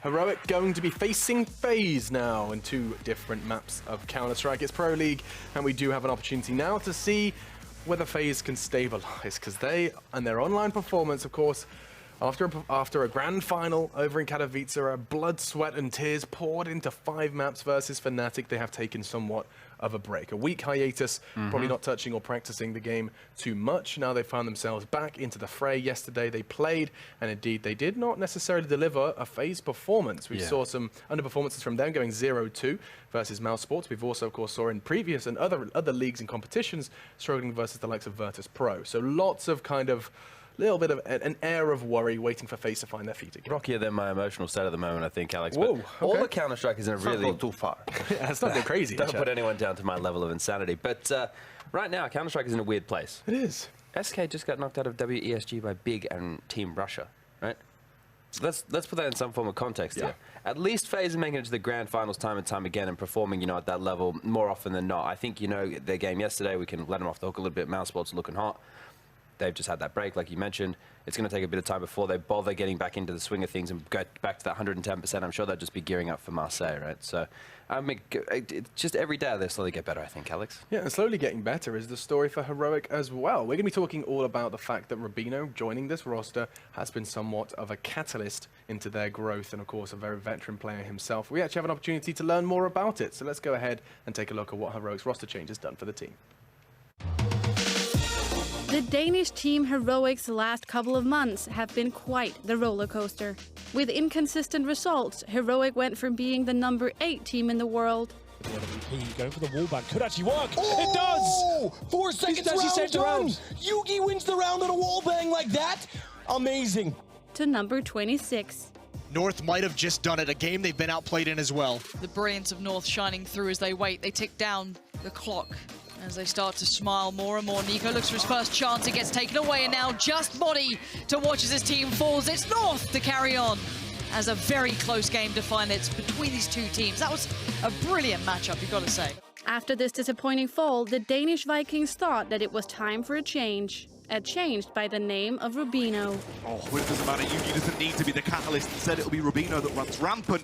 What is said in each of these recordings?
Heroic going to be facing FaZe now in 2 different maps of Counter-Strike. It's Pro League, and we do have an opportunity now to see whether FaZe can stabilize, because they, and their online performance, of course, after a grand final over in Katowice, blood, sweat, and tears poured into 5 maps versus Fnatic. They have taken somewhat of a break. A week hiatus, probably not touching or practicing the game too much. Now they found themselves back into the fray. Yesterday they played, and indeed they did not necessarily deliver a FaZe performance. We saw some underperformances from them, going 0-2 versus Mouse Sports. We've also, of course, saw in previous and other leagues and competitions struggling versus the likes of Virtus Pro. So lots of kind of little bit of an air of worry waiting for FaZe to find their feet again. Rockier than my emotional state at the moment, I think, Alex. Whoa, but all the Counter-Strikers in a really... too far. It's not go crazy. Don't put anyone down to my level of insanity. But right now, Counter-Strike is in a weird place. It is. SK just got knocked out of WESG by Big and Team Russia, right? So let's put that in some form of context here. At least FaZe are making it to the grand finals time and time again and performing, at that level more often than not. I think, their game yesterday, we can let them off the hook a little bit. Mouse Sports looking hot. They've just had that break, like you mentioned. It's going to take a bit of time before they bother getting back into the swing of things and go back to that 110%. I'm sure they'll just be gearing up for Marseille, right? So, it's just every day they slowly get better, I think, Alex. Yeah, and slowly getting better is the story for Heroic as well. We're going to be talking all about the fact that Rubino joining this roster has been somewhat of a catalyst into their growth, and of course, a very veteran player himself. We actually have an opportunity to learn more about it. So let's go ahead and take a look at what Heroic's roster change has done for the team. The Danish team Heroic's last couple of months have been quite the roller coaster. With inconsistent results, Heroic went from being the number 8 team in the world. Going for the wallbang could actually work. Oh! It does! 4 seconds round done! Yugi wins the round on a wallbang like that? Amazing. To number 26. North might have just done it, a game they've been outplayed in as well. The brilliance of North shining through as they wait. They tick down the clock as they start to smile more and more. Nico looks for his first chance. It gets taken away, and now just Body to watch as his team falls. It's North to carry on as a very close game to find it's between these two teams. That was a brilliant matchup, you've got to say. After this disappointing fall, the Danish Vikings thought that it was time for a change. A change by the name of Rubino. Oh, it doesn't matter. Yugi doesn't need to be the catalyst. Instead, it'll be Rubino that runs rampant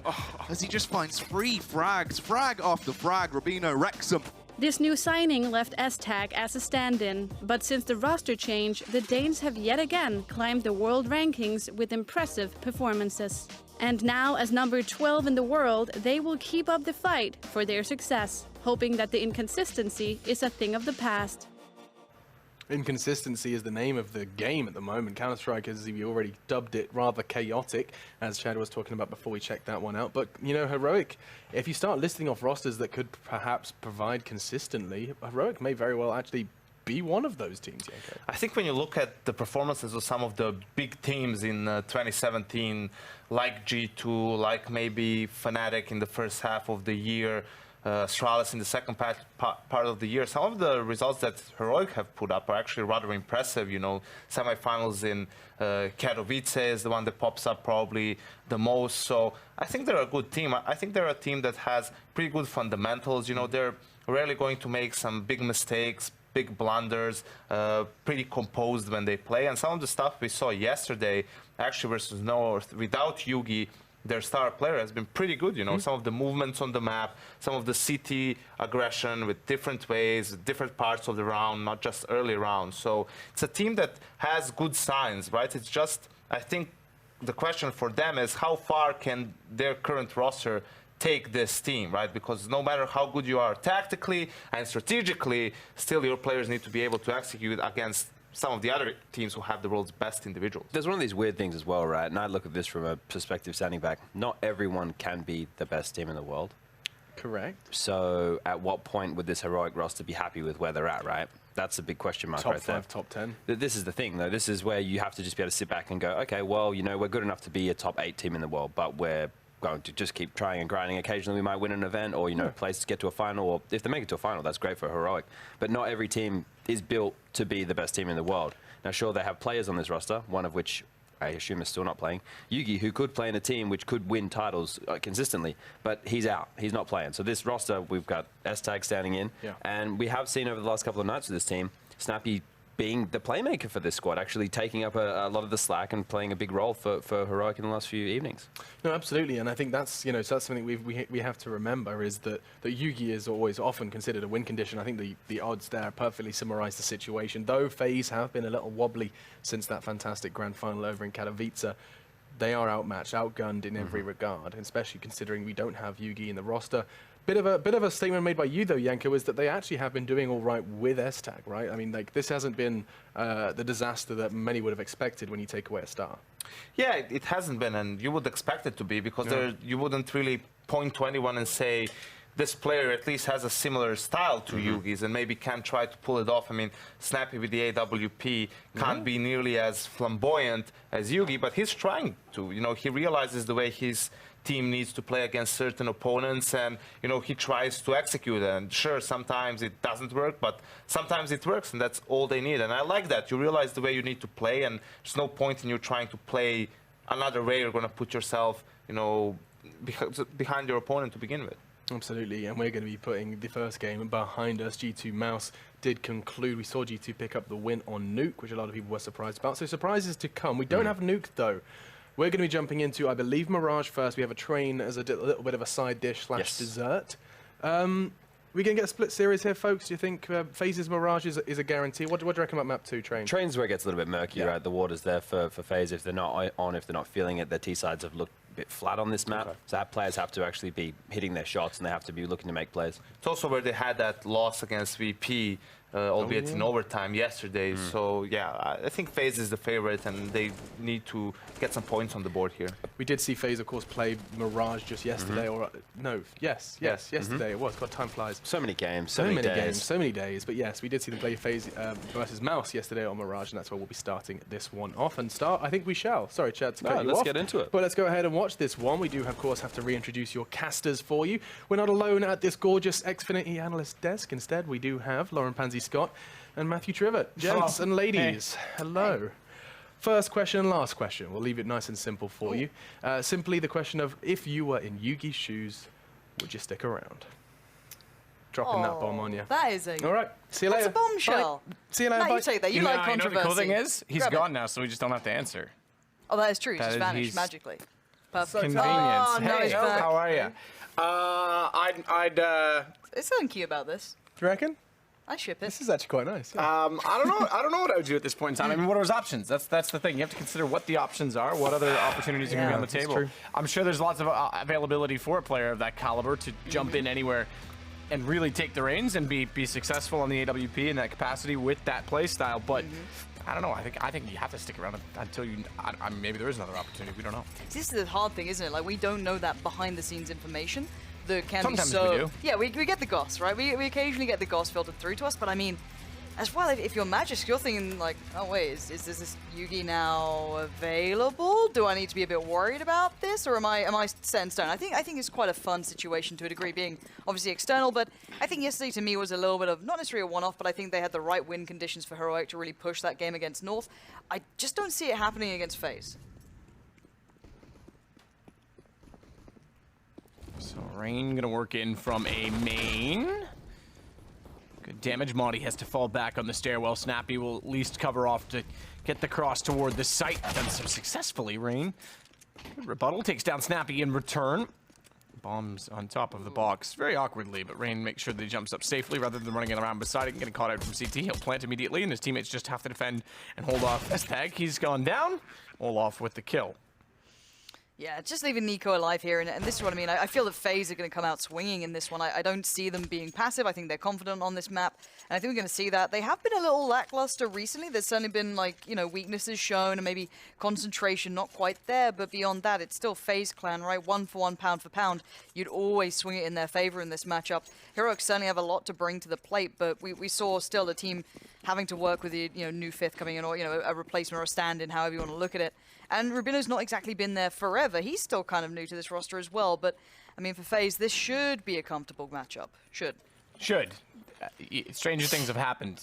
as he just finds free frags. Frag after frag. Rubino wrecks him. This new signing left S-Tag as a stand-in, but since the roster change, the Danes have yet again climbed the world rankings with impressive performances. And now, as number 12 in the world, they will keep up the fight for their success, hoping that the inconsistency is a thing of the past. Inconsistency is the name of the game at the moment. Counter-Strike, as we already dubbed it, rather chaotic, as Chad was talking about before we checked that one out. But, Heroic, if you start listing off rosters that could perhaps provide consistently, Heroic may very well actually be one of those teams. Okay. I think when you look at the performances of some of the big teams in 2017, like G2, like maybe Fnatic in the first half of the year, Astralis in the second part of the year, some of the results that Heroic have put up are actually rather impressive. Semifinals in Katowice is the one that pops up probably the most. So I think they're a good team. I think they're a team that has pretty good fundamentals. They're rarely going to make some big mistakes, big blunders, pretty composed when they play. And some of the stuff we saw yesterday, actually versus North, without Yugi, their star player has been pretty good, some of the movements on the map, some of the CT aggression with different ways, different parts of the round, not just early rounds. So it's a team that has good signs, right? It's just, I think the question for them is how far can their current roster take this team, right? Because no matter how good you are tactically and strategically, still your players need to be able to execute against some of the other teams who have the world's best individuals. There's one of these weird things as well, right? And I look at this from a perspective standing back. Not everyone can be the best team in the world. Correct. So at what point would this Heroic roster be happy with where they're at, right? That's a big question mark right there. Top 5, top 10. This is the thing, though. This is where you have to just be able to sit back and go, okay, well, we're good enough to be a top 8 team in the world, but we're going to just keep trying and grinding. Occasionally we might win an event or, place to get to a final, or if they make it to a final, that's great for Heroic. But not every team is built to be the best team in the world. Now, sure, they have players on this roster, one of which I assume is still not playing. Yugi, who could play in a team which could win titles consistently, but he's out. He's not playing. So this roster, we've got S-Tag standing in, and we have seen over the last couple of nights with this team, Snappy being the playmaker for this squad, actually taking up a lot of the slack and playing a big role for Heroic in the last few evenings. No, absolutely, and I think that's so that's something we have to remember is that Yugi is always often considered a win condition. I think the odds there perfectly summarise the situation. Though FaZe have been a little wobbly since that fantastic grand final over in Katowice, they are outmatched, outgunned in every regard, especially considering we don't have Yugi in the roster. Bit of a statement made by you though, Yanko, is that they actually have been doing all right with S-Tag, right? I mean, like this hasn't been the disaster that many would have expected when you take away a star. Yeah, it hasn't been, and you would expect it to be, because you wouldn't really point to anyone and say this player at least has a similar style to Yugi's and maybe can try to pull it off. I mean, Snappy with the AWP can't be nearly as flamboyant as Yugi, but he's trying to. You know, he realizes the way his team needs to play against certain opponents, and you know, he tries to execute it. And sure, sometimes it doesn't work, but sometimes it works, and that's all they need. And I like that. You realize the way you need to play, and there's no point in you trying to play another way. You're going to put yourself, you know, behind your opponent to begin with. Absolutely, and we're going to be putting the first game behind us. G2 Mouse did conclude. We saw G2 pick up the win on Nuke, which a lot of people were surprised about. So surprises to come. We don't have Nuke, though. We're going to be jumping into, I believe, Mirage first. We have a train as a little bit of a side dish / dessert. We going to get a split series here, folks? Do you think FaZe's Mirage is a guarantee? What do you reckon about map 2, Train? Train's where it gets a little bit murky, right? The water's there for FaZe. If they're not on, if they're not feeling it, their T-sides have looked a bit flat on this map. So that players have to actually be hitting their shots, and they have to be looking to make plays. It's also where they had that loss against VP, albeit in overtime yesterday. So yeah, I think FaZe is the favorite, and they need to get some points on the board here. We did see FaZe, of course, play Mirage just yesterday, or no, yesterday it was. God, time flies. So many games, so many days. But yes, we did see them play FaZe versus Mouse yesterday on Mirage, and that's where we'll be starting this one off. And I think we shall. Sorry, Chad, to cut you let's off. get into it. But let's go ahead and watch this one. We do, of course, have to reintroduce your casters for you. We're not alone at this gorgeous Xfinity analyst desk. Instead, we do have Lauren Pansy Scott and Matthew Trivett. Gents and ladies, hello. Hey. First question and last question. We'll leave it nice and simple for you. Simply the question of, if you were in Yugi's shoes, would you stick around? Dropping that bomb on you. That is a... All right, see you later. That's a bombshell. Bye. See you later, Matt, bye. you take that. You like controversy. You know the cool thing is, he's gone now, so we just don't have to answer. Oh, that is true. He's just vanished magically. Perfect. Convenience. Oh, no, hey, how are you? There's something cute about this. Do you reckon? I ship it. This is actually quite nice. Yeah. I don't know what I would do at this point in time. I mean, what are his options? That's the thing. You have to consider what the options are, what other opportunities are going to be on the table. True. I'm sure there's lots of availability for a player of that caliber to jump in anywhere and really take the reins and be successful on the AWP in that capacity with that play style. But I don't know. I think you have to stick around until you. Maybe there is another opportunity. We don't know. This is the hard thing, isn't it? Like, we don't know that behind-the-scenes information. That can Sometimes be so. we do. Yeah, we get the goss, right? We occasionally get the goss filtered through to us, but I mean, as well, if you're Magisk, you're thinking like, oh wait, is this Yugi now available? Do I need to be a bit worried about this, or am I set in stone? I think it's quite a fun situation to a degree, being obviously external, but I think yesterday to me was a little bit of not necessarily a one-off, but I think they had the right win conditions for Heroic to really push that game against North. I just don't see it happening against FaZe. So Rain gonna work in from a main. Good damage. Monty has to fall back on the stairwell. Snappy will at least cover off to get the cross toward the site. Done so successfully, Rain. Good rebuttal. Takes down Snappy in return. Bombs on top of the box. Very awkwardly, but Rain makes sure that he jumps up safely rather than running around beside it and getting caught out from CT. He'll plant immediately, and his teammates just have to defend and hold off S-Tag. He's gone down. Olaf with the kill. Yeah, just leaving Nico alive here, and this is what I mean. I feel that FaZe are going to come out swinging in this one. I don't see them being passive. I think they're confident on this map, and I think we're going to see that. They have been a little lackluster recently. There's certainly been, like, you know, weaknesses shown and maybe concentration not quite there, but beyond that, it's still FaZe clan, right? 1-for-1, pound for pound. You'd always swing it in their favor in this matchup. Heroic certainly have a lot to bring to the plate, but we saw still a team having to work with the new fifth coming in, or a replacement or a stand-in, however you want to look at it. And Rubino's not exactly been there forever. He's still kind of new to this roster as well. But, I mean, for FaZe, this should be a comfortable matchup. Should. Stranger things have happened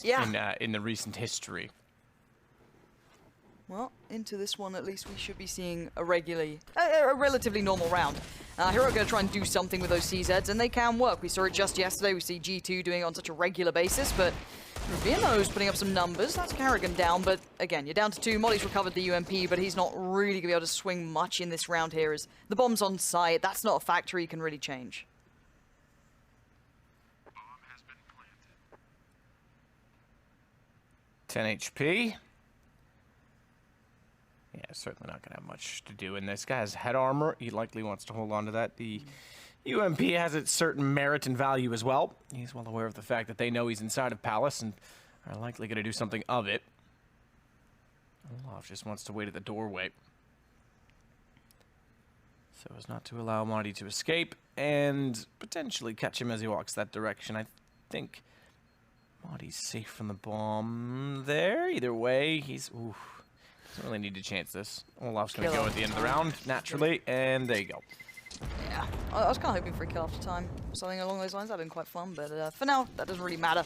in the recent history. Well, into this one at least we should be seeing a relatively normal round. Hero are going to try and do something with those CZs, and they can work. We saw it just yesterday. We see G2 doing it on such a regular basis, but Rubino's putting up some numbers. That's Carrigan down, but again, you're down to 2. Molly's recovered the UMP, but he's not really going to be able to swing much in this round here as the bomb's on site. That's not a factor he can really change. 10 HP. Yeah, certainly not going to have much to do in this. Guy has head armor. He likely wants to hold on to that. The UMP has its certain merit and value as well. He's well aware of the fact that they know he's inside of Palace and are likely going to do something of it. Olaf just wants to wait at the doorway, so as not to allow Marty to escape and potentially catch him as he walks that direction. I think Marty's safe from the bomb there. Either way, he's... Oof. Doesn't really need to chance this. Olaf's going to go at the end of the round, naturally, and there you go. Yeah, I was kind of hoping for a kill after time. Something along those lines. That would have been quite fun, but for now, that doesn't really matter.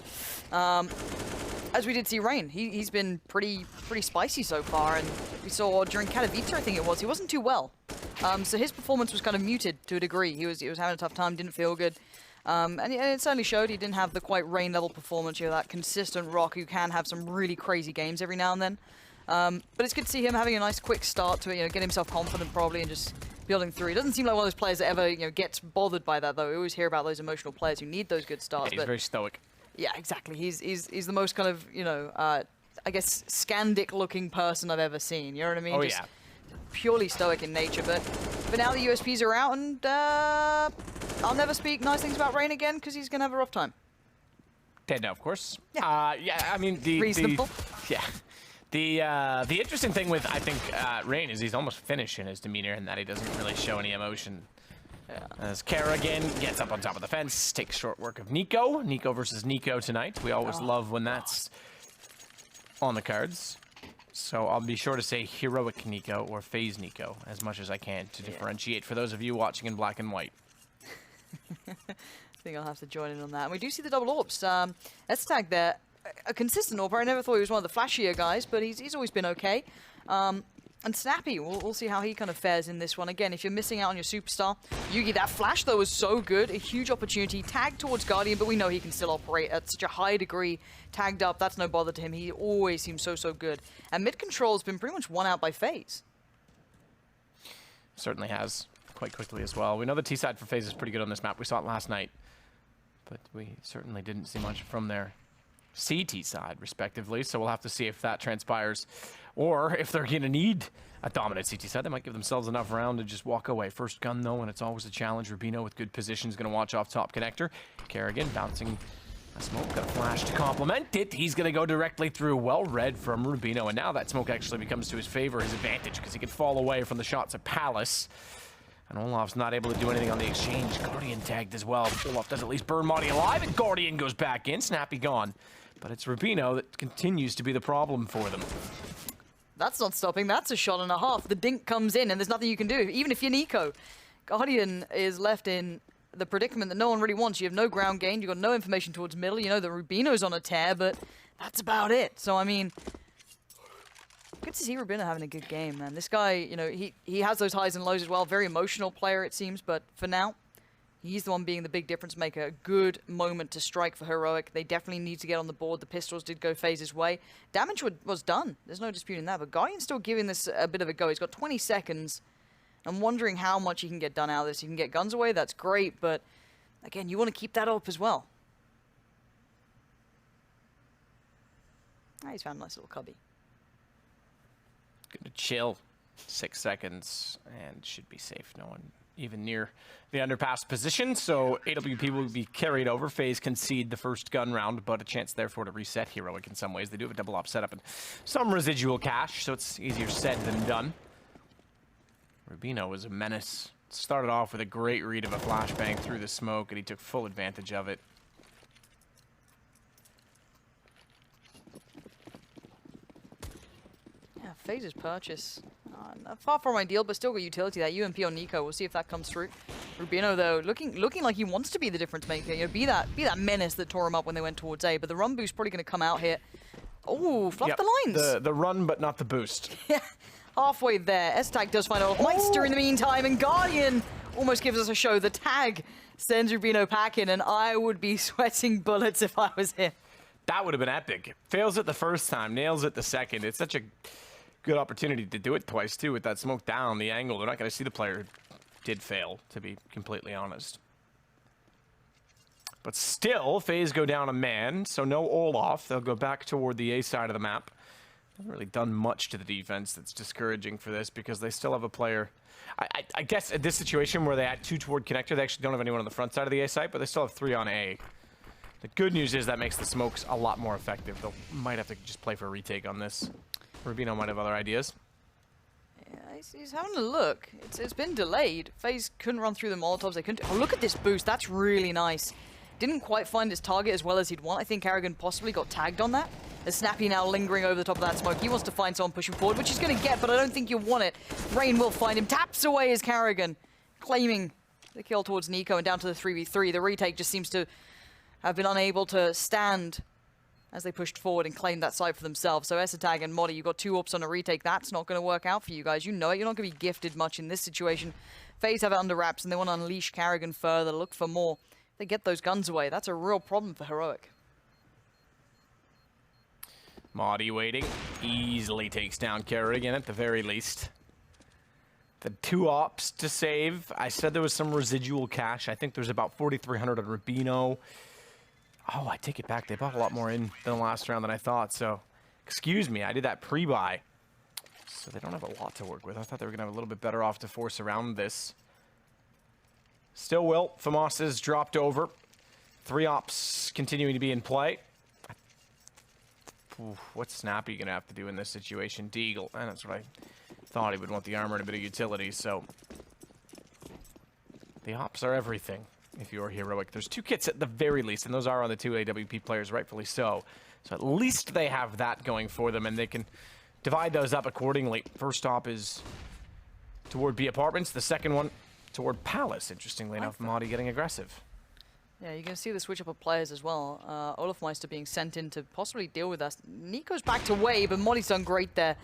As we did see Rain, he's been pretty spicy so far, and we saw during Katowice, I think it was, he wasn't too well. So his performance was kind of muted to a degree. He was having a tough time, didn't feel good. And it certainly showed. He didn't have the quite Rain level performance, you know, that consistent rock who can have some really crazy games every now and then. But it's good to see him having a nice quick start to it, you know, get himself confident probably and just building through. He doesn't seem like one of those players that ever, you know, gets bothered by that though. We always hear about those emotional players who need those good starts. Yeah, he's very stoic. Yeah, exactly. He's the most kind of, you know, I guess Scandic looking person I've ever seen. You know what I mean? Oh, just yeah. Purely stoic in nature, but now the USPs are out, and I'll never speak nice things about Rain again because he's gonna have a rough time. No, of course. Yeah. Yeah, I mean Reasonable. The interesting thing with I think Rain is he's almost Finnish in his demeanor, in that he doesn't really show any emotion. Yeah. As Kerrigan gets up on top of the fence, takes short work of Nico. Nico versus Nico tonight. We always love when that's on the cards. So I'll be sure to say Heroic Nico or FaZe Nico as much as I can to differentiate for those of you watching in black and white. I think I'll have to join in on that. And we do see the double orbs. S-Tag there, a consistent AWPer. I never thought he was one of the flashier guys, but he's always been okay. And Snappy, we'll see how he kind of fares in this one. Again, if you're missing out on your superstar, Yugi, that flash though was so good. A huge opportunity. Tagged towards Guardian, but we know he can still operate at such a high degree. Tagged up, that's no bother to him. He always seems so good. And mid control has been pretty much won out by FaZe. Certainly has, quite quickly as well. We know the T-side for FaZe is pretty good on this map. We saw it last night, but we certainly didn't see much from their CT side, respectively. So we'll have to see if that transpires, or if they're going to need a dominant CT side. They might give themselves enough round to just walk away. First gun, though, and it's always a challenge. Rubino with good position is going to watch off top connector. Kerrigan bouncing a smoke, got a flash to complement it. He's going to go directly through. Well read from Rubino, and now that smoke actually becomes to his favor, his advantage, because he can fall away from the shots at Palace. And Olaf's not able to do anything on the exchange. Guardian tagged as well. Olaf does at least burn Marty alive, and Guardian goes back in. Snappy gone. But it's Rubino that continues to be the problem for them. That's not stopping. That's a shot and a half. The dink comes in, and there's nothing you can do, even if you're Nico. Guardian is left in the predicament that no one really wants. You have no ground gain. You've got no information towards middle. You know that Rubino's on a tear, but that's about it. So, I mean, good to see Rubino having a good game, man. This guy, you know, he has those highs and lows as well. Very emotional player, it seems, but for now, he's the one being the big difference maker. A good moment to strike for Heroic. They definitely need to get on the board. The pistols did go FaZe's way. Damage was done. There's no disputing that. But Guardian's still giving this a bit of a go. He's got 20 seconds. I'm wondering how much he can get done out of this. He can get guns away. That's great. But, again, you want to keep that up as well. Ah, he's found a nice little cubby. Gonna chill. 6 seconds and should be safe. No one even near the underpass position, so AWP will be carried over. FaZe concede the first gun round, but a chance therefore to reset Heroic in some ways. They do have a double op setup and some residual cash, so it's easier said than done. Rubino was a menace. Started off with a great read of a flashbang through the smoke, and he took full advantage of it. Yeah, FaZe's purchase. Far from ideal, but still got utility. That UMP on Nico, we'll see if that comes through. Rubino, though, looking like he wants to be the difference maker. You know, be that menace that tore him up when they went towards A. But the run boost probably going to come out here Oh, fluff the lines. The run, but not the boost. Yeah, halfway there. S-Tag does find Olofmeister in the meantime, and Guardian almost gives us a show. The tag sends Rubino packing, and I would be sweating bullets if I was him. That would have been epic. Fails it the first time, nails it the second. It's such a good opportunity to do it twice, too, with that smoke down, the angle. They're not going to see the player did fail, to be completely honest. But still, FaZe go down a man, so no Olaf. They'll go back toward the A side of the map. Haven't really done much to the defense that's discouraging for this because they still have a player. I guess at this situation where they add 2 toward connector, they actually don't have anyone on the front side of the A site, but they still have 3 on A. The good news is that makes the smokes a lot more effective. They might have to just play for a retake on this. Rubino might have other ideas. Yeah, he's having a look. It's been delayed. FaZe couldn't run through the Molotovs. They couldn't. Oh, look at this boost. That's really nice. Didn't quite find his target as well as he'd want. I think Karrigan possibly got tagged on that. As Snappy now lingering over the top of that smoke. He wants to find someone pushing forward, which he's going to get, but I don't think you want it. Rain will find him. Taps away as Karrigan, claiming the kill towards Nico and down to the 3v3. The retake just seems to have been unable to stand as they pushed forward and claimed that site for themselves. So Esatag and Modi, you've got 2 ops on a retake. That's not going to work out for you guys. You know it. You're not going to be gifted much in this situation. FaZe have it under wraps, and they want to unleash Karrigan further, look for more. If they get those guns away, that's a real problem for Heroic. Modi waiting. Easily takes down Karrigan at the very least. The 2 ops to save. I said there was some residual cash. I think there's about 4,300 on Rubino. Oh, I take it back. They bought a lot more in than the last round than I thought. So, excuse me, I did that pre-buy. So they don't have a lot to work with. I thought they were going to have a little bit better off to force around this. Still will. FAMAS is dropped over. 3 ops continuing to be in play. Ooh, what's Snappy going to have to do in this situation? Deagle. And that's what I thought. He would want the armor and a bit of utility, so... The ops are everything. If you're Heroic. There's 2 kits at the very least, and those are on the 2 AWP players, rightfully so. So at least they have that going for them, and they can divide those up accordingly. First stop is toward B Apartments. The second one toward Palace, interestingly enough. Modi getting aggressive. Yeah, you're going to see the switch up of players as well. Olofmeister being sent in to possibly deal with us. Nico's back to Way, but Modi's done great there.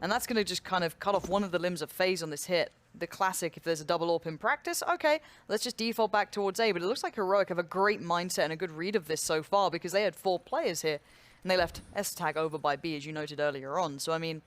And that's going to just kind of cut off one of the limbs of FaZe on this hit. The classic, if there's a double AWP in practice, okay, let's just default back towards A. But it looks like Heroic have a great mindset and a good read of this so far because they had 4 players here. And they left S-Tag over by B, as you noted earlier on. So, I mean,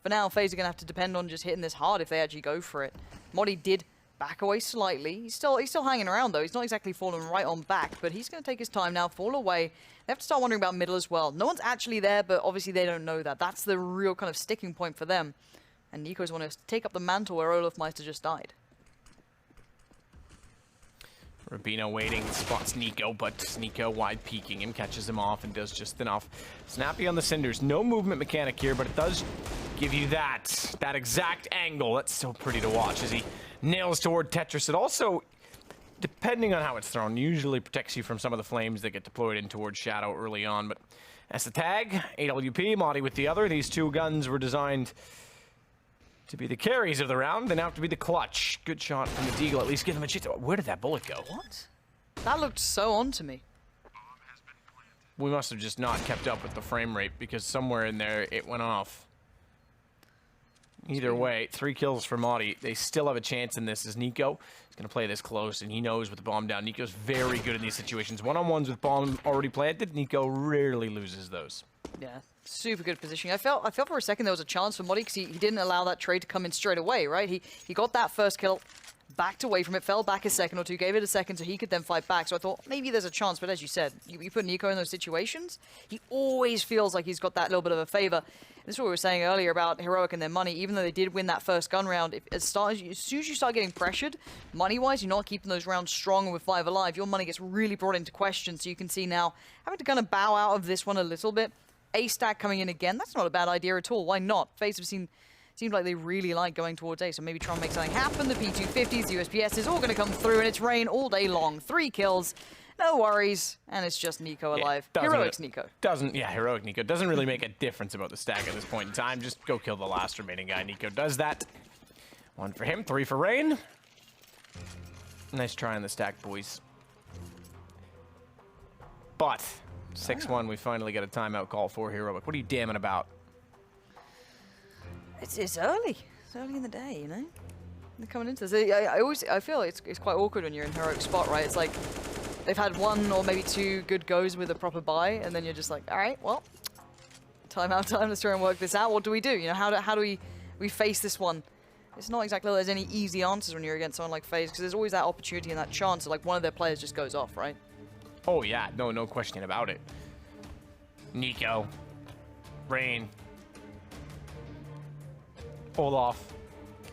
for now, FaZe are going to have to depend on just hitting this hard if they actually go for it. Modi did back away slightly. He's still hanging around, though. He's not exactly falling right on back, but he's going to take his time now, fall away. They have to start wondering about middle as well. No one's actually there, but obviously they don't know that. That's the real kind of sticking point for them. And Nico's want to take up the mantle where Olofmeister just died. Rubino waiting, spots Nico, but Nico wide peeking him, catches him off, and does just enough. Snappy on the Cinders. No movement mechanic here, but it does give you that exact angle. That's so pretty to watch as he nails toward Tetris. It also, depending on how it's thrown, usually protects you from some of the flames that get deployed in towards Shadow early on. But as the tag, AWP, Modi with the other. These 2 guns were designed to be the carries of the round. They now have to be the clutch. Good shot from the Deagle. At least give them a chance. Where did that bullet go? What? That looked so on to me. We must have just not kept up with the frame rate because somewhere in there it went off. Either way, 3 kills for Modi. They still have a chance in this as Nico is going to play this close, and he knows with the bomb down. Nico's very good in these situations. One-on-ones with bomb already planted. Nico rarely loses those. Yeah, super good positioning. I felt for a second there was a chance for Modi because he didn't allow that trade to come in straight away, right? He got that first kill, backed away from it, fell back a second or two, gave it a second so he could then fight back. So I thought maybe there's a chance, but as you said, you put Nico in those situations, he always feels like he's got that little bit of a favor. This is what we were saying earlier about Heroic and their money. Even though they did win that first gun round, as soon as you start getting pressured, money-wise, you're not keeping those rounds strong with 5 alive. Your money gets really brought into question. So you can see now having to kind of bow out of this one a little bit. A stack coming in again. That's not a bad idea at all. Why not? FaZe have seemed like they really like going towards A. So maybe try and make something happen. The P250s, the USPS is all going to come through, and it's rain all day long. 3 kills. No worries, and it's just Nico alive. Heroic's Nico. Heroic Nico. Doesn't really make a difference about the stack at this point in time. Just go kill the last remaining guy. Nico does that. 1 for him, 3 for Rain. Nice try on the stack, boys. But 6-1, we finally get a timeout call for Heroic. What are you damning about? It's early. It's early in the day, you know? They're coming into this. I feel it's quite awkward when you're in Heroic spot, right? It's like they've had 1 or maybe 2 good goes with a proper buy, and then you're just like, all right, well, timeout time. Let's try and work this out. What do we do? You know, how do we face this one? It's not exactly like there's any easy answers when you're against someone like FaZe, because there's always that opportunity and that chance that like one of their players just goes off, right? Oh yeah, no question about it. Nico, Rain, Olaf,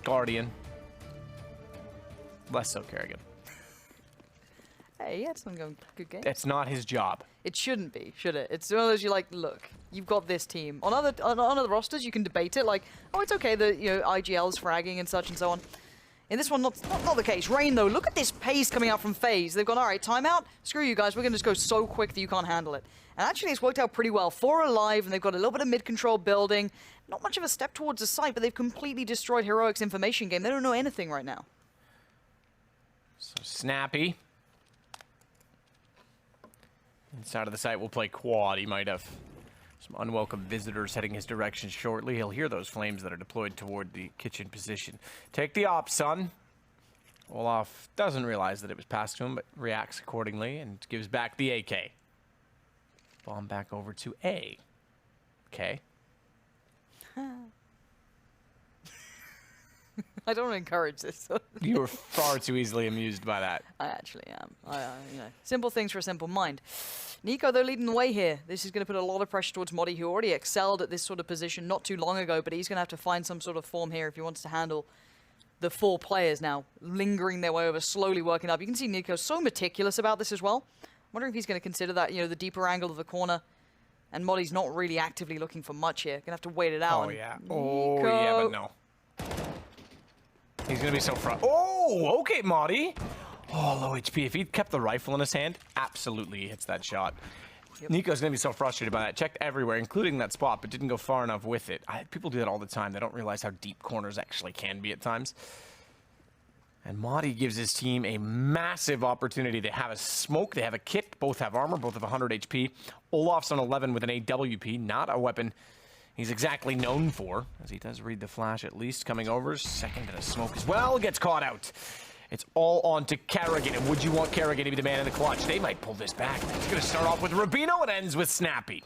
Guardian. Less so Kerrigan. Hey, he had some good games. That's not his job. It shouldn't be, should it? It's one of those you're like, look, you've got this team. On other rosters, you can debate it, like, oh, it's okay that, you know, IGL's fragging and such and so on. In this one, not the case. Rain, though, look at this pace coming out from FaZe. They've gone, all right, timeout. Screw you guys. We're going to just go so quick that you can't handle it. And actually, it's worked out pretty well. 4 alive, and they've got a little bit of mid-control building. Not much of a step towards the site, but they've completely destroyed Heroic's information game. They don't know anything right now. So Snappy. Inside of the site will play quad. He might have some unwelcome visitors heading his direction shortly. He'll hear those flames that are deployed toward the kitchen position. Take the op, son. Olaf doesn't realize that it was passed to him, but reacts accordingly and gives back the AK. Bomb back over to A. Okay. I don't encourage this. You were far too easily amused by that. I actually am. You know, simple things for a simple mind. Nico, though, leading the way here. This is going to put a lot of pressure towards Modi, who already excelled at this sort of position not too long ago, but he's going to have to find some sort of form here if he wants to handle the 4 players now, lingering their way over, slowly working up. You can see Nico so meticulous about this as well. I'm wondering if he's going to consider that, you know, the deeper angle of the corner. And Modi's not really actively looking for much here. Going to have to wait it out. Oh, yeah. Oh, yeah, but no. He's going to be so Oh, okay, Modi. Oh, low HP. If he'd kept the rifle in his hand, absolutely he hits that shot. Yep. Nico's going to be so frustrated by that. Checked everywhere, including that spot, but didn't go far enough with it. People do that all the time. They don't realize how deep corners actually can be at times. And Modi gives his team a massive opportunity. They have a smoke, they have a kit, both have armor, both have 100 HP. Olaf's on 11 with an AWP, not a weapon he's exactly known for, as he does read the flash at least. Coming over, second to the smoke as well, gets caught out. It's all on to Kerrigan, and would you want Kerrigan to be the man in the clutch? They might pull this back. It's going to start off with Rubino, and ends with Snappy.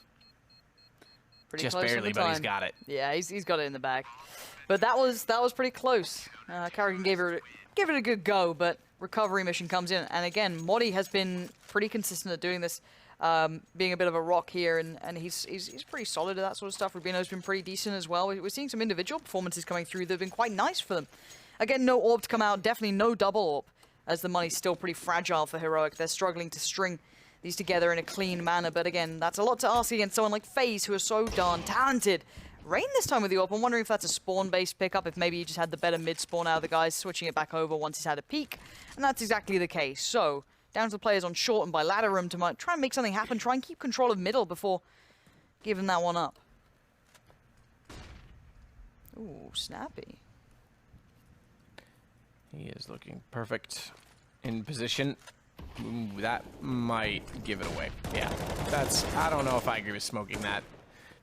Pretty just close barely, but he's got it. Yeah, he's got it in the bag. But that was pretty close. Kerrigan gave it a good go, but recovery mission comes in. And again, Modi has been pretty consistent at doing this, being a bit of a rock here, and he's pretty solid at that sort of stuff. Rubino's been pretty decent as well. We're seeing some individual performances coming through that have been quite nice for them. Again, no orb to come out, definitely no double orb, as the money's still pretty fragile for Heroic. They're struggling to string these together in a clean manner, but again, that's a lot to ask against someone like FaZe, who are so darn talented. Rain this time with the orb. I'm wondering if that's a spawn-based pickup, if maybe he just had the better mid-spawn out of the guys, switching it back over once he's had a peek, and that's exactly the case. So, down to the players on short and by ladder room to try and make something happen, try and keep control of middle before giving that one up. Ooh, Snappy. He is looking perfect in position. Ooh, that might give it away. Yeah, I don't know if I agree with smoking that.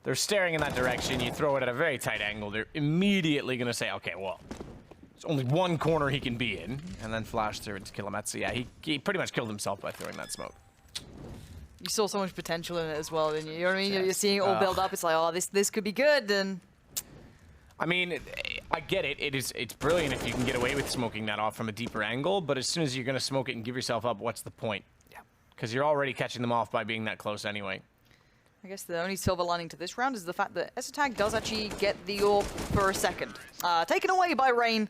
They're staring in that direction. You throw it at a very tight angle. They're immediately going to say, okay, well, there's only one corner he can be in, and then flash through it to kill him. So yeah, he pretty much killed himself by throwing that smoke. You saw so much potential in it as well, didn't you? You know what I mean? You're seeing it all build up. It's like, oh, this could be good, and... I mean, I get it. It's brilliant if you can get away with smoking that off from a deeper angle, but as soon as you're going to smoke it and give yourself up, what's the point? Yeah. Because you're already catching them off by being that close anyway. I guess the only silver lining to this round is the fact that ESL does actually get the orb for a second. Taken away by Rain.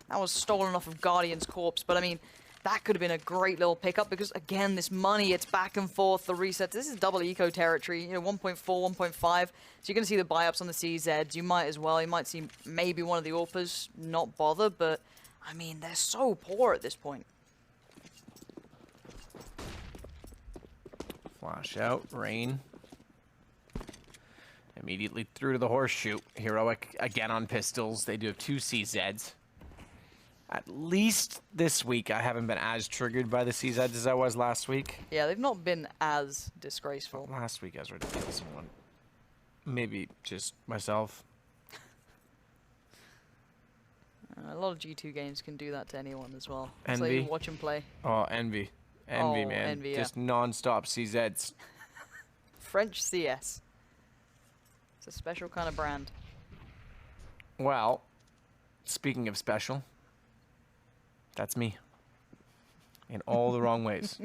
That was stolen off of Guardian's corpse, but I mean, that could have been a great little pickup because, again, this money, it's back and forth, the resets. This is double eco territory, you know, 1.4, 1.5. So you're going to see the buy-ups on the CZs. You might as well. You might see maybe one of the AWPers not bother, but, I mean, they're so poor at this point. Flash out, Rain. Immediately through to the horseshoe. Heroic again on pistols. They do have 2 CZs. At least this week, I haven't been as triggered by the CZs as I was last week. Yeah, they've not been as disgraceful. Last week, I was ready to kill someone. Maybe just myself. A lot of G2 games can do that to anyone as well. So Envy. you watch them play. Oh, envy. Envy, Oh, man. envy, yeah. Just non-stop CZs. French CS. It's a special kind of brand. Well, speaking of special, that's me. In all the wrong ways.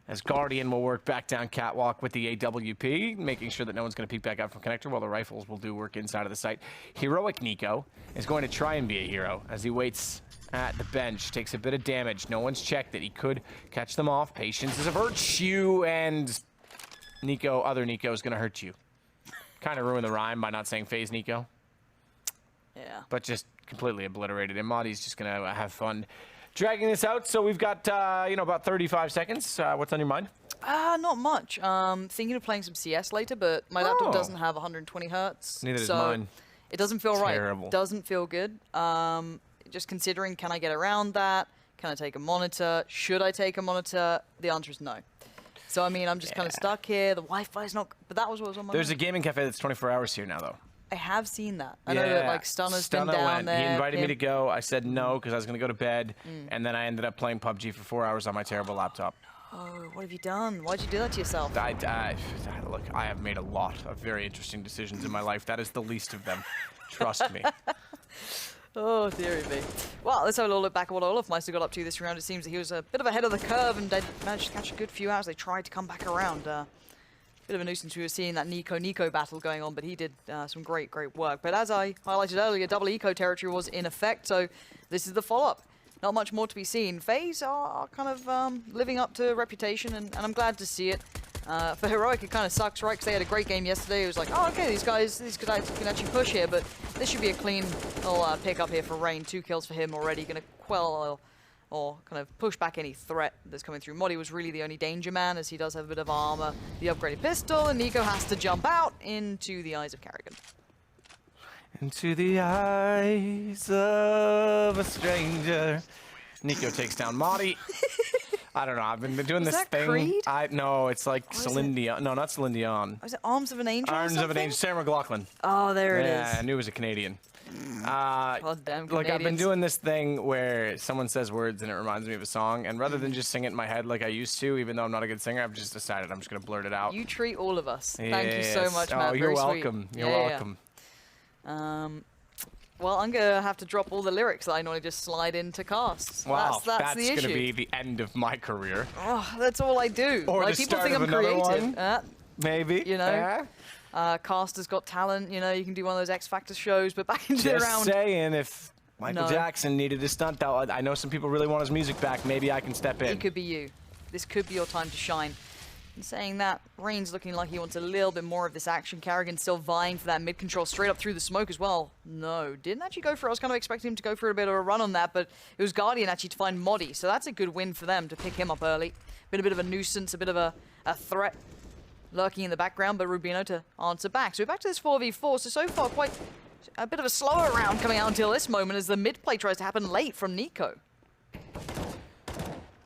As Guardian will work back down catwalk with the AWP, making sure that no one's going to peek back out from connector, while the rifles will do work inside of the site. Heroic Nico is going to try and be a hero as he waits at the bench, takes a bit of damage. No one's checked it. He could catch them off. Patience is a virtue, and Nico, other Nico, is going to hurt you. Kind of ruin the rhyme by not saying FaZe Nico. Yeah. But just completely obliterated him. Madi's just going to have fun dragging this out. So we've got, about 35 seconds. What's on your mind? Not much. Thinking of playing some CS later, but my laptop doesn't have 120 hertz. Neither does so mine. It doesn't feel Terrible. right. Doesn't feel good. Just considering, can I get around that? Can I take a monitor? Should I take a monitor? The answer is no. So, I mean, I'm just kind of stuck here. The Wi-Fi's not... But that was what was on my There's a mind. gaming cafe that's 24 hours here now, though. I have seen that. I know that, like, Stunner's been down went. there. He invited me to go. I said no because I was going to go to bed. And then I ended up playing PUBG for 4 hours on my terrible laptop. Oh, what have you done? Why'd you do that to yourself? Look, I have made a lot of very interesting decisions in my life. That is the least of them. Trust me. Oh, dearie me. Well, let's have a little look back at what Olafmeister got up to this round. It seems that he was a bit of ahead of the curve and they managed to catch a good few hours. They tried to come back around. Bit of a nuisance we were seeing that Nico battle going on, but he did some great work. But as I highlighted earlier, double eco territory was in effect, so this is the follow-up. Not much more to be seen. FaZe are kind of living up to reputation, and I'm glad to see it. For Heroic, it kind of sucks, right? Because they had a great game yesterday. It was like, oh, okay, these guys can actually push here, but this should be a clean little pick up here for Rain. 2 kills for him already, going to quell or kind of push back any threat that's coming through. Modi was really the only danger man, as he does have a bit of armor, the upgraded pistol, and Nico has to jump out into the eyes of Carrigan. Into the eyes of a stranger. Nico takes down Madi. I don't know. I've been doing Was this that thing. Creed? No, it's like is Celine Dion. No, not Celine Dion. Was it Arms of an Angel? or Arms of an something? Angel. Sarah McLachlan. Oh, there it is. Yeah, I knew it was a Canadian. God damn Like, I've been Canadians. doing this thing where someone says words and it reminds me of a song, and rather than just sing it in my head like I used to, even though I'm not a good singer, I've just decided I'm just going to blurt it out. You treat all of us. Thank you so Yes. much, Matt. Oh, you're Very sweet. welcome. You're Yeah, yeah. welcome. Well, I'm going to have to drop all the lyrics that I normally just slide into casts. Wow, that's the issue. going to be the end of my career. Oh, that's all I do. Or like, the people start think of I'm another creative. one. Maybe. You know? Cast has got talent. You know, you can do one of those X Factor shows, but back into the Just round. saying, if Michael No. Jackson needed a stunt double, I know some people really want his music back. Maybe I can step in. It could be you. This could be your time to shine. And saying that, Rain's looking like he wants a little bit more of this action. Carrigan still vying for that mid control straight up through the smoke as well. No, didn't actually go for it. I was kind of expecting him to go for a bit of a run on that, but it was Guardian actually to find Modi. So that's a good win for them to pick him up early. Been a bit of a nuisance, a bit of a threat lurking in the background, but Rubino to answer back. So we're back to this 4v4. So far, quite a bit of a slower round coming out until this moment as the mid play tries to happen late from Nico.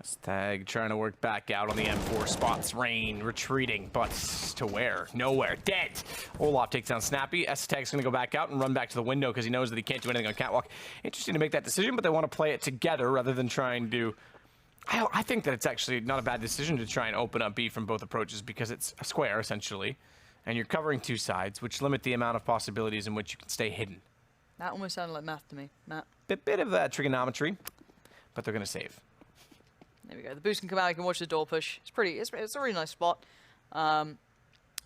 Stag trying to work back out on the M4 spots. Rain retreating, but to where? Nowhere. Dead. Olaf takes down Snappy. S-Tag's going to go back out and run back to the window because he knows that he can't do anything on Catwalk. Interesting to make that decision, but they want to play it together rather than trying to... I think that it's actually not a bad decision to try and open up B from both approaches because it's a square, essentially, and you're covering 2 sides, which limit the amount of possibilities in which you can stay hidden. That almost sounded like math to me, Matt. Bit of trigonometry, but they're going to save. There we go. The boost can come out. You can watch the door push. It's a really nice spot.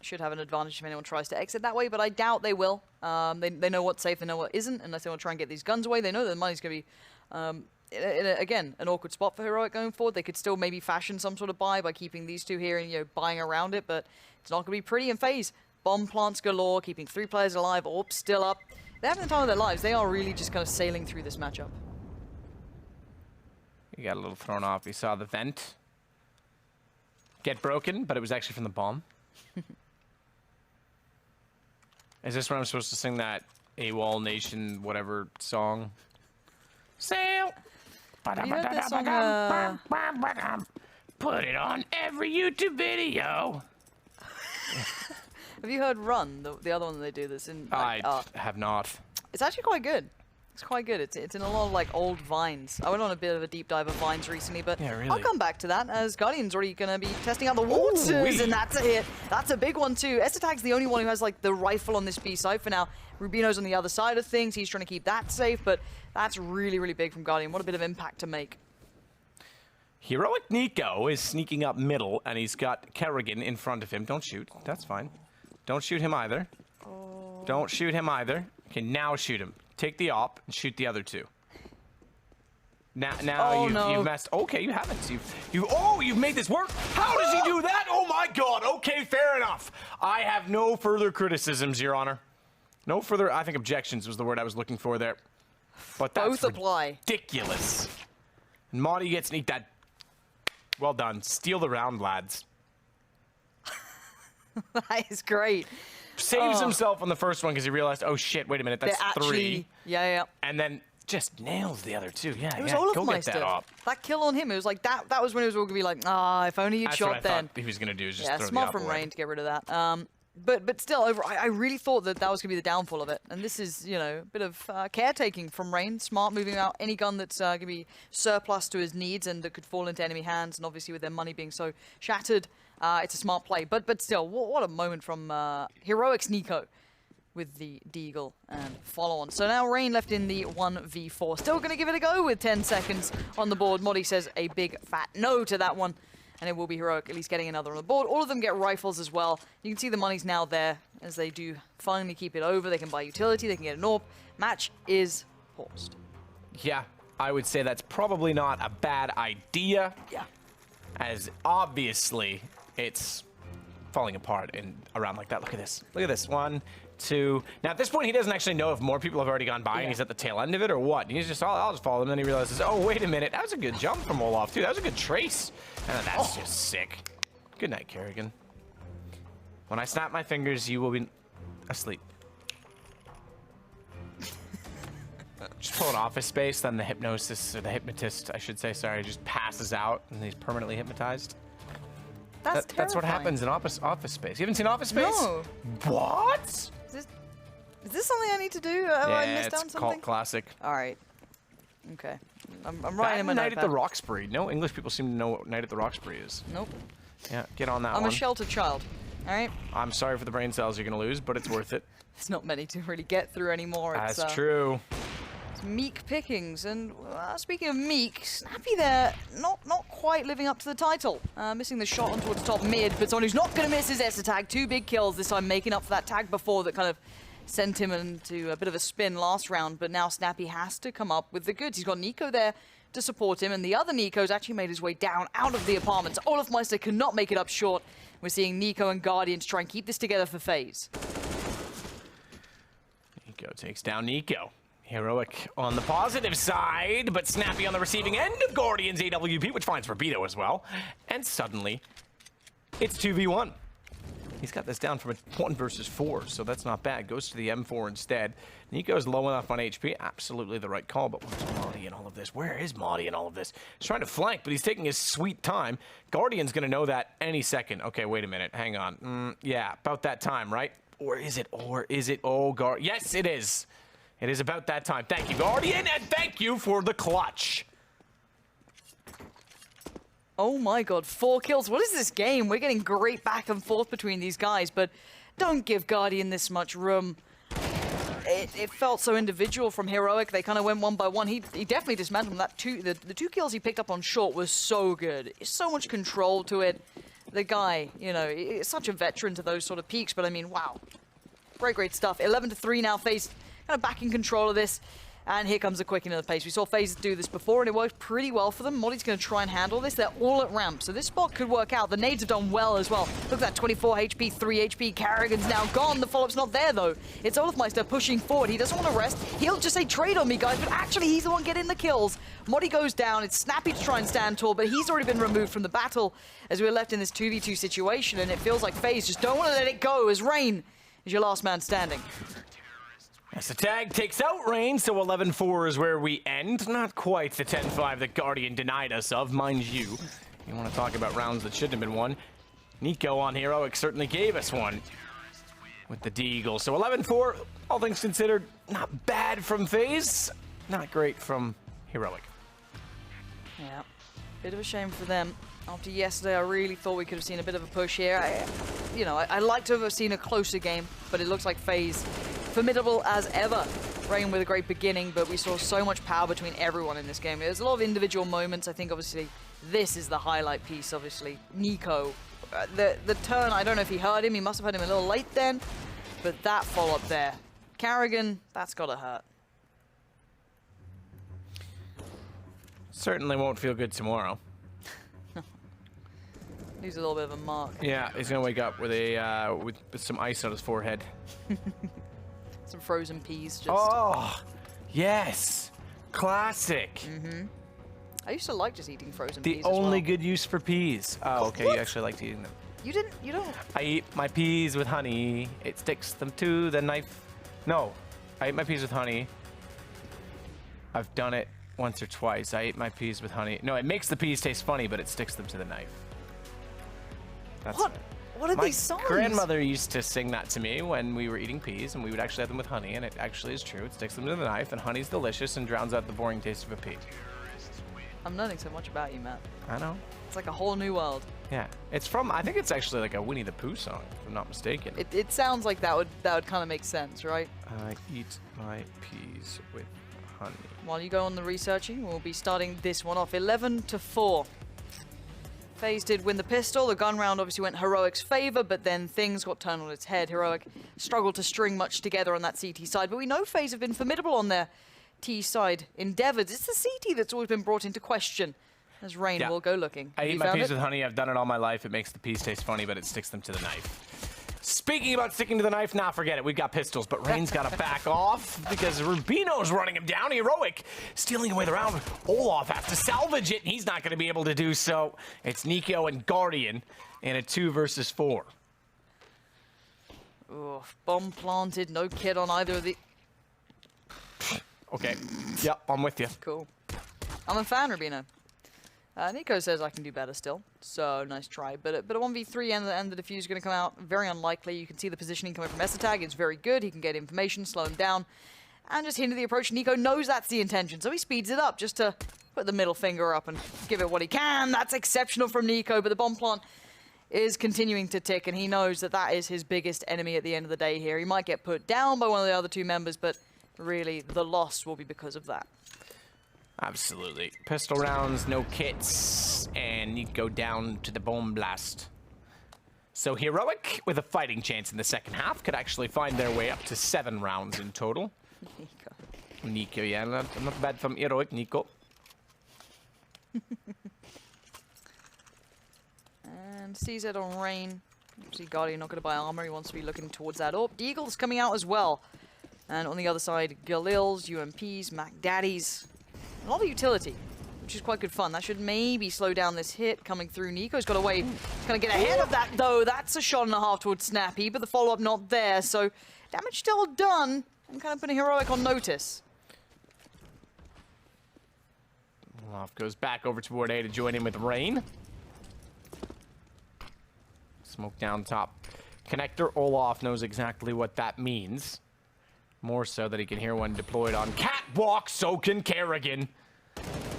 Should have an advantage if anyone tries to exit that way, but I doubt they will. They know what's safe, they know what isn't, unless they want to try and get these guns away. They know that the money's going to be, again, an awkward spot for Heroic going forward. They could still maybe fashion some sort of buy by keeping these 2 here and buying around it, but it's not going to be pretty in FaZe. Bomb plants galore, keeping 3 players alive. Orb still up. They're having the time of their lives. They are really just kind of sailing through this matchup. He got a little thrown off. He saw the vent get broken, but it was actually from the bomb. Is this when I'm supposed to sing that AWOL Nation whatever song? Sail. You heard that song, Put it on every YouTube video. Have you heard Run, the other one that they do this in? Like, I have not. It's actually quite good. It's quite good. It's in a lot of like old Vines. I went on a bit of a deep dive of Vines recently, but Yeah, really. I'll come back to that as Guardian's already going to be testing out the waters, and that's a hit. That's a big one too. Esthetag's the only one who has like the rifle on this B side for now. Rubino's on the other side of things. He's trying to keep that safe, but that's really, really big from Guardian. What a bit of impact to make. Heroic Nico is sneaking up middle, and he's got Kerrigan in front of him. Don't shoot. That's fine. Don't shoot him either. Don't shoot him either. Okay, now shoot him. Take the op and shoot the other two. Now you've messed. Okay, you haven't. You've made this work. How does he do that? Oh my God. Okay, fair enough. I have no further criticisms, Your Honor. No further. I think objections was the word I was looking for there. But that's Both apply. ridiculous. And Maudie gets sneaked that. Well done. Steal the round, lads. That is great. Saves himself on the first one because he realized, oh shit, wait a minute, that's three. Yeah. And then just nails the other two. Yeah, It was go get that up. That kill on him, it was like that was when it was all gonna be like, if only you'd That's shot what I then. thought he was gonna do is just Yeah, throw smart the from op away. Rain to get rid of that. But still, I really thought that was going to be the downfall of it. And this is, a bit of caretaking from Rain. Smart moving out any gun that's going to be surplus to his needs and that could fall into enemy hands. And obviously with their money being so shattered, it's a smart play. But still, what a moment from Heroic's Nico with the Deagle and follow on. So now Rain left in the 1v4. Still going to give it a go with 10 seconds on the board. Modi says a big fat no to that one. And it will be Heroic at least getting another on the board. All of them get rifles as well. You can see the money's now there as they do finally keep it over. They can buy utility, they can get an AWP. Match is paused. Yeah, I would say that's probably not a bad idea. Yeah. As obviously it's falling apart in a round like that. Look at this. Look at this. 1, 2. Now at this point he doesn't actually know if more people have already gone by and he's at the tail end of it or what. He's just, I'll just follow them. And then he realizes, oh, wait a minute. That was a good jump from Olaf too. That was a good trace. And that's just sick. Good night, Kerrigan. When I snap my fingers, you will be asleep. Just pull an Office Space, then the hypnotist, I should say, sorry, just passes out and he's permanently hypnotized. That's what happens in Office Space. You haven't seen Office Space? No. What? Is this something I need to do? Have I missed out on it's something? cult classic. All right. Okay. I'm writing him a Night at the notepad. Roxbury. No English people seem to know what Night at the Roxbury is. Nope. Yeah, get on that I'm one. a sheltered child. All right. I'm sorry for the brain cells you're going to lose, but it's worth it. There's not many to really get through anymore. That's true. It's meek pickings. And speaking of meek, Snappy there, not quite living up to the title. Missing the shot on towards top mid, but someone who's not going to miss his Esther tag. 2 big kills this time, making up for that tag before that kind of sent him into a bit of a spin last round. But now Snappy has to come up with the goods. He's got Nico there to support him, and the other Nico's actually made his way down out of the apartments. Olaf Meister cannot make it up short. We're seeing Nico and Guardian to try and keep this together for FaZe. Nico takes down Nico. Heroic on the positive side, but Snappy on the receiving end of Guardian's AWP, which finds Rubino as well. And suddenly, it's 2v1. He's got this down from a 1 versus 4, so that's not bad. Goes to the M4 instead. Nico's low enough on HP. Absolutely the right call, but where's Maudie in all of this? Where is Maudie in all of this? He's trying to flank, but he's taking his sweet time. Guardian's going to know that any second. Okay, wait a minute. Hang on. Yeah, about that time, right? Or is it? Oh, yes, it is. It is about that time. Thank you, Guardian, and thank you for the clutch. Oh my god, 4 kills. What is this game? We're getting great back and forth between these guys, but don't give Guardian this much room. It felt so individual from Heroic. They kind of went one by one. He definitely dismantled them. The 2 kills he picked up on short was so good. So much control to it. The guy, is such a veteran to those sort of peaks, but I mean, wow. Great stuff. 11-3 now. FaZe kind of back in control of this. And here comes the quick into the pace. We saw FaZe do this before, and it worked pretty well for them. Modi's going to try and handle this. They're all at ramp, so this spot could work out. The nades have done well as well. Look at that, 24 HP, 3 HP. Kerrigan's now gone. The follow-up's not there, though. It's Olafmeister pushing forward. He doesn't want to rest. He'll just say, trade on me, guys, but actually he's the one getting the kills. Modi goes down. It's Snappy to try and stand tall, but he's already been removed from the battle as we're left in this 2v2 situation, and it feels like FaZe just don't want to let it go as Rain is your last man standing. As the tag takes out Rain, so 11-4 is where we end. Not quite the 10-5 that Guardian denied us of, mind you. You want to talk about rounds that shouldn't have been won. Nico on Heroic certainly gave us one with the D-Eagle. So 11-4, all things considered, not bad from FaZe, not great from Heroic. Yeah, bit of a shame for them. After yesterday, I really thought we could have seen a bit of a push here. I'd like to have seen a closer game, but it looks like FaZe, formidable as ever. Rain with a great beginning, but we saw so much power between everyone in this game. There's a lot of individual moments. I think, obviously, this is the highlight piece, obviously. Nico, the turn, I don't know if he heard him. He must have heard him a little late then, but that follow-up there. Carrigan, that's got to hurt. Certainly won't feel good tomorrow. He's a little bit of a mark. Yeah, he's gonna wake up with a with some ice on his forehead. Some frozen peas. Just. Oh, yes, classic. I used to like just eating frozen The peas. only as well. good use for peas. Oh, okay, you actually liked eating them. You didn't. You don't. I eat my peas with honey. It sticks them to the knife. No, I eat my peas with honey. I've done it once or twice. I ate my peas with honey. No, it makes the peas taste funny, but it sticks them to the knife. That's What? What are my these songs? grandmother used to sing that to me when we were eating peas, and we would actually have them with honey, and it actually is true. It sticks them to the knife, and honey's delicious and drowns out the boring taste of a pea. I'm learning so much about you, Matt. I know. It's like a whole new world. Yeah, it's from. I think it's actually like a Winnie the Pooh song, if I'm not mistaken. It sounds like that would kind of make sense, right? I eat my peas with honey. While you go on the researching, we'll be starting this one off 11-4. FaZe did win the pistol. The gun round obviously went Heroic's favor, but then things got turned on its head. Heroic struggled to string much together on that CT side, but we know FaZe have been formidable on their T side endeavors. It's the CT that's always been brought into question. As Rain will go looking. I eat my peas with honey. I've done it all my life. It makes the peas taste funny, but it sticks them to the knife. Speaking about sticking to the knife, nah, forget it. We've got pistols, but Rain's got to back off because Rubino's running him down. Heroic stealing away the round. Olaf has to salvage it, and he's not going to be able to do so. It's Nico and Guardian in a 2 versus 4. Oof, bomb planted, no kid on either of the... Okay, yep, I'm with you. Cool. I'm a fan, Rubino. Nico says I can do better still, so nice try. But a 1v3 and the defuse is going to come out very unlikely. You can see the positioning coming from Esatag. It's very good. He can get information, slow him down, and just hinder the approach. Nico knows that's the intention, so he speeds it up just to put the middle finger up and give it what he can. That's exceptional from Nico, but the bomb plant is continuing to tick, and he knows that that is his biggest enemy at the end of the day here. He might get put down by one of the other 2 members, but really the loss will be because of that. Absolutely. Pistol rounds, no kits, and you go down to the bomb blast. So Heroic, with a fighting chance in the second half, could actually find their way up to 7 rounds in total. Nico, yeah, not bad from Heroic, Nico. And CZ on Rain. Obviously, Guardian not going to buy armor. He wants to be looking towards that AWP. Deagle's coming out as well. And on the other side, Galils, UMPs, Mac Daddies. A lot of utility, which is quite good fun. That should maybe slow down this hit coming through. Nico's got away. He's going to get ahead of that, though. That's a shot and a half towards Snappy, but the follow-up not there. So damage still done, and kind of putting Heroic on notice. Olaf goes back over toward A to join in with Rain. Smoke down top. Connector Olaf knows exactly what that means. More so that he can hear one deployed on Catwalk, so can Carrigan.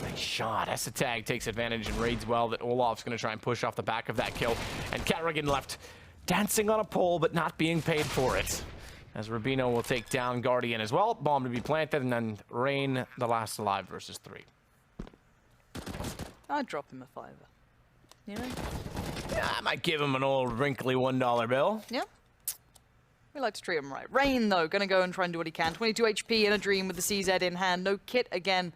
Nice shot. Esatag takes advantage and raids well that Olaf's going to try and push off the back of that kill. And Carrigan left dancing on a pole, but not being paid for it. As Rubino will take down Guardian as well. Bomb to be planted, and then Rain, the last alive versus 3. I'd drop him a $5. You know? Yeah, I might give him an old wrinkly $1 bill. Yeah. We like to treat him right. Rain, though, going to go and try and do what he can. 22 HP in a dream with the CZ in hand. No kit again.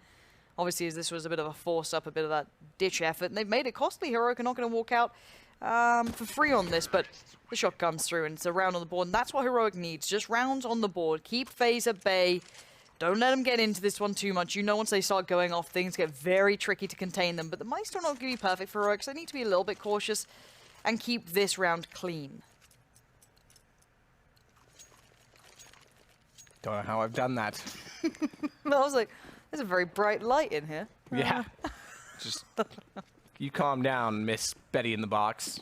Obviously, as this was a bit of a force-up, a bit of that ditch effort. And they've made it costly. Heroic are not going to walk out for free on this, but the shot comes through, and it's a round on the board. And that's what Heroic needs. Just rounds on the board. Keep FaZe at bay. Don't let them get into this one too much. You know once they start going off, things get very tricky to contain them. But the money's still not going to be perfect for Heroic, so they need to be a little bit cautious and keep this round clean. Don't know how I've done that. I was like, there's a very bright light in here. Yeah. Just, you calm down, Miss Betty in the box.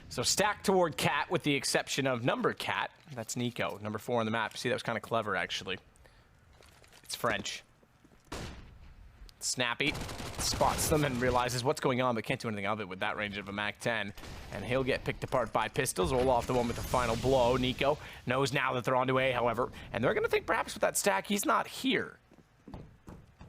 So stack toward Cat with the exception of number Cat. That's Nico, number 4 on the map. See, that was kind of clever, actually. It's French. Snappy spots them and realizes what's going on, but can't do anything of it with that range of a MAC-10. And he'll get picked apart by pistols, roll off the one with the final blow. Nico knows now that they're on to A, however, and they're going to think perhaps with that stack, he's not here.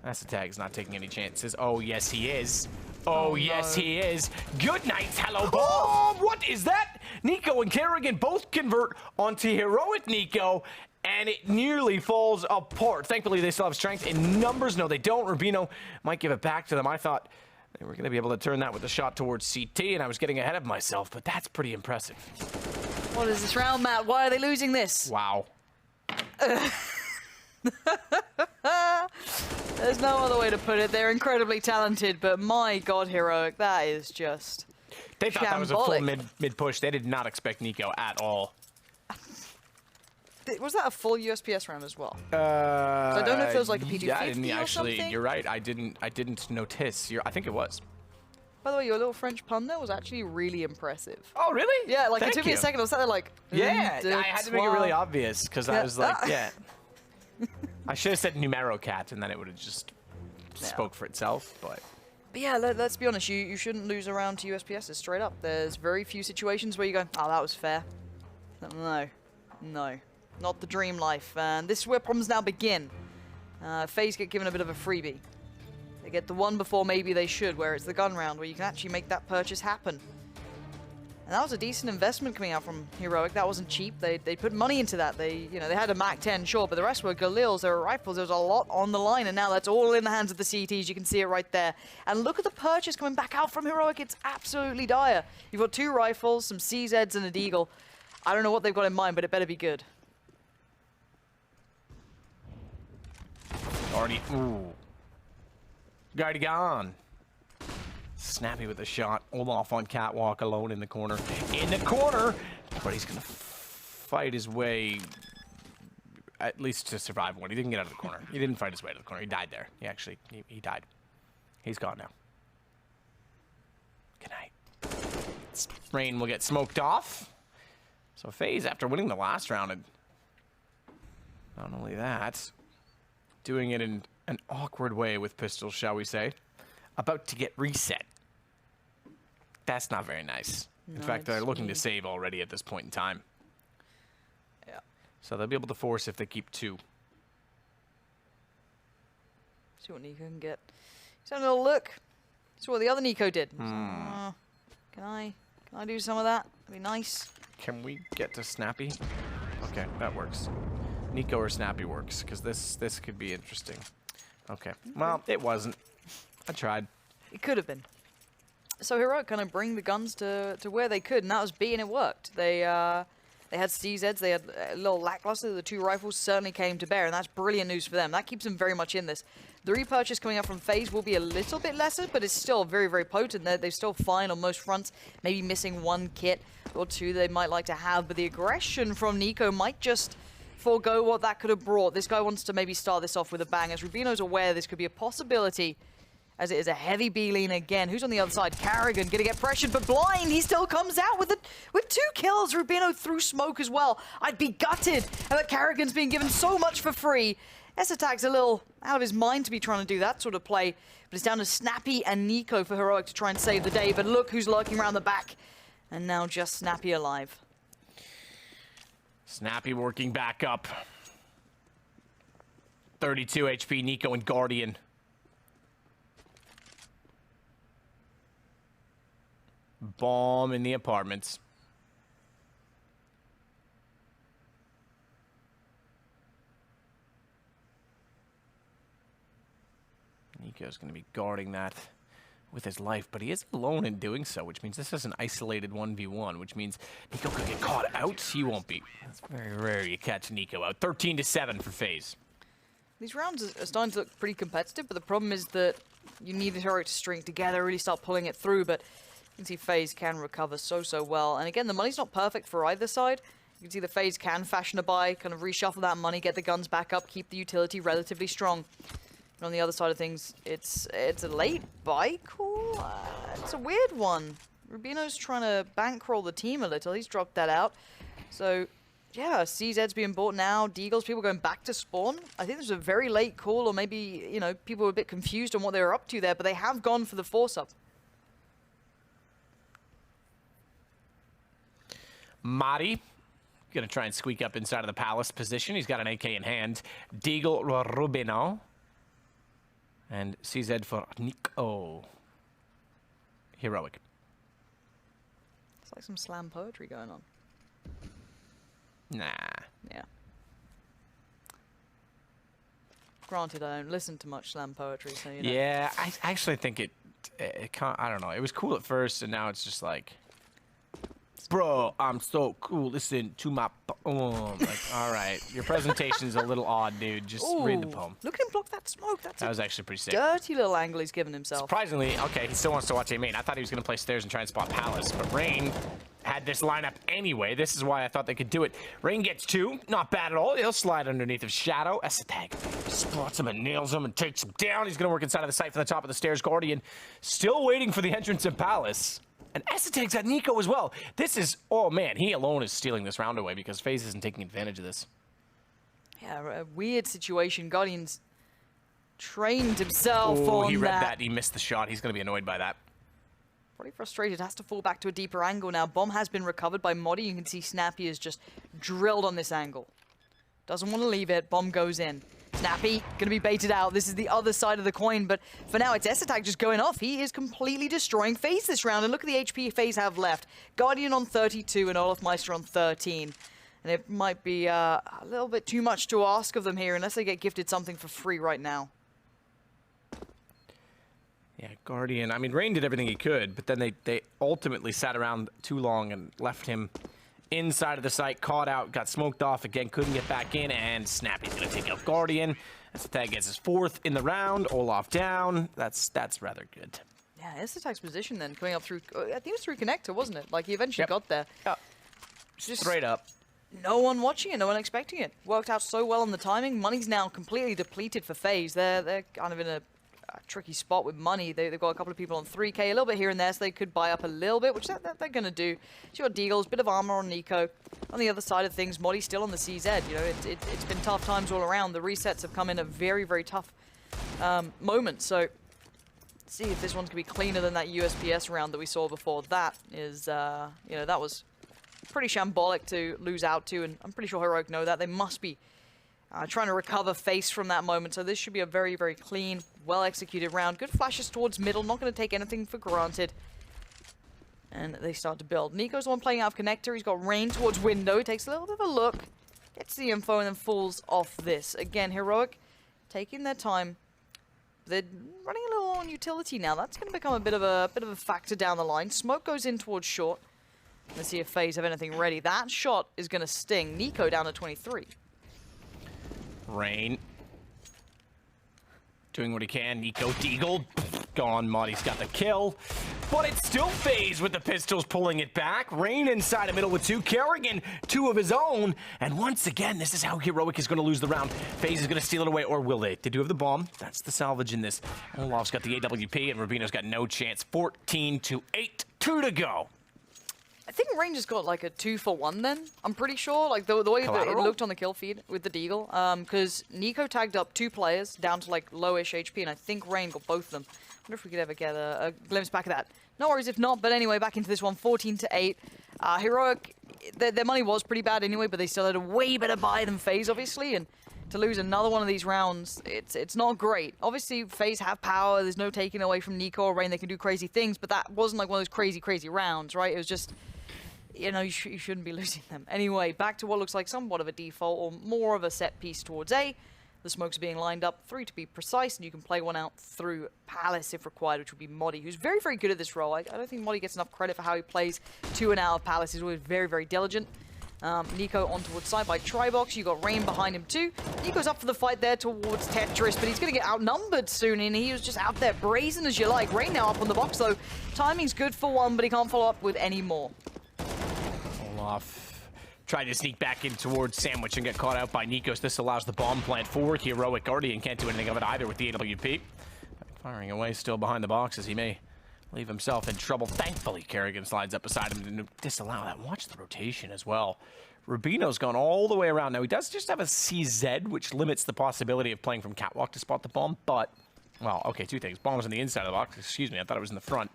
That's the tag. He's not taking any chances. Oh, yes, he is. Oh, yes, he is. Good night, hello, bomb. What is that? Nico and Kerrigan both convert onto heroic Nico, and it nearly falls apart. Thankfully, they still have strength in numbers. No, they don't. Rubino might give it back to them. I thought they were going to be able to turn that with a shot towards CT, and I was getting ahead of myself, but that's pretty impressive. What is this round, Matt? Why are they losing this? Wow. There's no other way to put it. They're incredibly talented, but my God, heroic, that is just They thought that was a full shambolic. mid push. They did not expect Nico at all. Was that a full USPS round as well? I don't know if it was like a P250 yeah, and or actually, something. you're right. I didn't notice. I think it was. By the way, your little French pun there was actually really impressive. Oh, really? Yeah, like Thank it took me a you. second. I was sat there like, Yeah, I had to make it really obvious because I Yeah. was like, yeah. I should have said numero cat, and then it would have just spoke for itself. But yeah, let's be honest. You shouldn't lose around to USPSs straight up. There's very few situations where you go, oh, that was fair. No, not the dream life. And this is where problems now begin. FaZe get given a bit of a freebie. They get the one before maybe they should, where it's the gun round, where you can actually make that purchase happen. And that was a decent investment coming out from Heroic. That wasn't cheap. They put money into that. They had a MAC-10, sure, but the rest were Galils, there were rifles. There was a lot on the line, and now that's all in the hands of the CTs. You can see it right there. And look at the purchase coming back out from Heroic. It's absolutely dire. You've got 2 rifles, some CZs, and a Deagle. I don't know what they've got in mind, but it better be good. already, ooh. Guardy gone. Snappy with the shot. Olaf on catwalk alone in the corner. In the corner! But he's going to fight his way, at least to survive one. He didn't get out of the corner. He didn't fight his way to the corner. He died there. He died. He's gone now. Good night. Rain will get smoked off. So FaZe, after winning the last round, and not only that, doing it in an awkward way with pistols, shall we say, about to get reset. That's not very nice. In fact, they're looking to save already at this point in time. Yeah. So they'll be able to force if they keep 2. See what Nico can get. He's having a little look. See what the other Nico did. Can I do some of that? That'd be nice. Can we get to Snappy? Okay, that works. Nico or Snappy works, because this could be interesting. Okay. Well, it wasn't. I tried. It could have been. So Heroic kind of bring the guns to where they could, and that was B, and it worked. They had CZs, they had a little lackluster. The 2 rifles certainly came to bear, and that's brilliant news for them. That keeps them very much in this. The repurchase coming up from FaZe will be a little bit lesser, but it's still very, very potent. They're still fine on most fronts, maybe missing 1 kit or 2 they might like to have, but the aggression from Nico might just forego what that could have brought. This guy wants to maybe start this off with a bang, as Rubino's aware this could be a possibility, as it is a heavy B lean again. Who's on the other side? Carrigan gonna get pressured, but blind. He still comes out with 2 kills. Rubino through smoke as well. I'd be gutted that Carrigan's being given so much for free. S-Attack's a little out of his mind to be trying to do that sort of play, but it's down to Snappy and Nico for Heroic to try and save the day. But look who's lurking around the back, and now just Snappy alive. Snappy working back up. 32 HP, Nico and Guardian. Bomb in the apartments. Nico's going to be guarding that with his life, but he is alone in doing so, which means this is an isolated 1v1, which means Nico could get caught out. He won't be. It's very rare you catch Nico out. 13-7 for FaZe. These rounds are starting to look pretty competitive, but the problem is that you need the Heroic to string together, really start pulling it through, but you can see FaZe can recover so well. And again, the money's not perfect for either side. You can see the FaZe can fashion a buy, kind of reshuffle that money, get the guns back up, keep the utility relatively strong. And on the other side of things, it's a late buy call. It's a weird one. Rubino's trying to bankroll the team a little. He's dropped that out. So, yeah, CZ's being bought now. Deagle's people going back to spawn. I think this was a very late call, or maybe, you know, people were a bit confused on what they were up to there, but they have gone for the force-up. Mari gonna try and squeak up inside of the Palace position. He's got an AK in hand. Deagle Rubino. And CZ for Nico. Heroic. It's like some slam poetry going on. Nah. Yeah. Granted, I don't listen to much slam poetry, so you know. Yeah, I actually think it can't, I don't know. It was cool at first, and now it's just like, bro, I'm so cool. Listen to my poem. Like, all right, your presentation's a little odd, dude. Just read the poem. Look at him block that smoke. That was actually pretty sick. Dirty little angle he's given himself. Surprisingly, okay, he still wants to watch A main. I thought he was going to play stairs and try and spot Palace, but Rain had this lineup anyway. This is why I thought they could do it. Rain gets 2, not bad at all. He'll slide underneath of Shadow. Esatag spots him and nails him and takes him down. He's going to work inside of the site from the top of the stairs. Guardian still waiting for the entrance of Palace. And Esatag's at Nico as well. This is, oh man, he alone is stealing this round away because FaZe isn't taking advantage of this. Yeah, a weird situation. Guardian's trained himself on that. He read that. He missed the shot. He's going to be annoyed by that. Pretty frustrated. Has to fall back to a deeper angle now. Bomb has been recovered by Modi. You can see Snappy is just drilled on this angle. Doesn't want to leave it. Bomb goes in. Snappy, going to be baited out. This is the other side of the coin, but for now, it's Esatag just going off. He is completely destroying FaZe this round, and look at the HP FaZe have left. Guardian on 32 and Olaf Meister on 13. And it might be a little bit too much to ask of them here, unless they get gifted something for free right now. Yeah, Guardian. I mean, Rain did everything he could, but then they ultimately sat around too long and left him inside of the site, caught out, got smoked off again, couldn't get back in, and Snappy's going to take out Guardian. Esatag gets his 4th in the round. Olaf down. That's rather good. Yeah, Esatag's position then, coming up through, I think it was through connector, wasn't it? Like, he eventually got there. Yeah. Just straight up. No one watching it, no one expecting it. Worked out so well on the timing. Money's now completely depleted for FaZe. They're kind of in a tricky spot with money. They've got a couple of people on 3K, a little bit here and there, so they could buy up a little bit, which they're going to do. So you got Deagles, bit of armor on Nico. On the other side of things, Modi's still on the CZ. You know, it's been tough times all around. The resets have come in a very, very tough moment. So let's see if this one's going to be cleaner than that USPS round that we saw before. That is, you know, that was pretty shambolic to lose out to, and I'm pretty sure Heroic know that. They must be trying to recover FaZe from that moment. So this should be a very, very clean, well-executed round. Good flashes towards middle, not going to take anything for granted. And they start to build. Nico's the one playing out of connector. He's got Rain towards window. He takes a little bit of a look, gets the info, and then falls off this. Again, Heroic taking their time. They're running a little on utility now. That's going to become a bit of a factor down the line. Smoke goes in towards short. Let's see if FaZe have anything ready. That shot is going to sting. Nico down to 23. Rain doing what he can. Nico Deagle gone. Modi's got the kill, but it's still FaZe with the pistols pulling it back. Rain inside the middle with 2. Kerrigan 2 of his own, and once again, this is how Heroic is going to lose the round. FaZe is going to steal it away, or will they? They do have the bomb. That's the salvage in this. Olaf's got the AWP, and Rubino's got no chance. 14-8, 2 to go. I think Rain just got like a 2-for-1 then. I'm pretty sure, like the way that it looked on the kill feed with the Deagle, because Nico tagged up 2 players down to like lowish HP, and I think Rain got both of them. I wonder if we could ever get a glimpse back of that. No worries if not, but anyway, back into this one, 14-8. Heroic, their money was pretty bad anyway, but they still had a way better buy than FaZe, obviously, and to lose another one of these rounds, it's not great. Obviously, FaZe have power. There's no taking away from Nico or Rain. They can do crazy things, but that wasn't like one of those crazy rounds, right? It was just, you know, you shouldn't be losing them. Anyway, back to what looks like somewhat of a default or more of a set piece towards A. The smokes are being lined up, 3 to be precise, and you can play one out through Palace if required, which would be Modi, who's very, very good at this role. I don't think Modi gets enough credit for how he plays 2 and out of Palace. He's always very, very diligent. Nico on towards side by Tribox. You got Rain behind him too. Nico's up for the fight there towards Tetris, but he's going to get outnumbered soon, and he was just out there brazen as you like. Rain now up on the box, though. Timing's good for 1, but he can't follow up with any more. Olaf Tried to sneak back in towards Sandwich and get caught out by Nikos. This allows the bomb plant for Heroic. Guardian can't do anything of it either with the AWP. Firing away still behind the boxes. He may leave himself in trouble. Thankfully, Kerrigan slides up beside him to disallow that. Watch the rotation as well. Rubino's gone all the way around. Now, he does just have a CZ, which limits the possibility of playing from catwalk to spot the bomb, but... Well, okay, two things. Bomb's on the inside of the box. Excuse me, I thought it was in the front.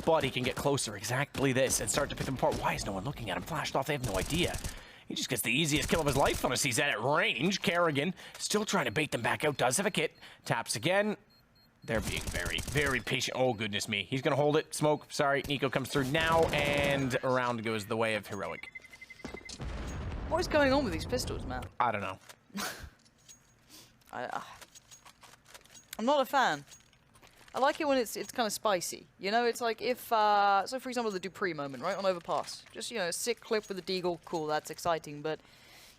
But he can get closer, exactly this, and start to pick them apart. Why is no one looking at him? Flashed off, they have no idea. He just gets the easiest kill of his life on a CZ at range. Kerrigan still trying to bait them back out. Does have a kit. Taps again. They're being very, very patient. Oh, goodness me. He's going to hold it. Smoke. Sorry. Nico comes through now, and around goes the way of Heroic. What is going on with these pistols, man? I don't know. I'm not a fan. I like it when it's kind of spicy. You know, it's like if, so for example, the Dupree moment, right, on Overpass. Just, you know, a sick clip with the Deagle. Cool, that's exciting. But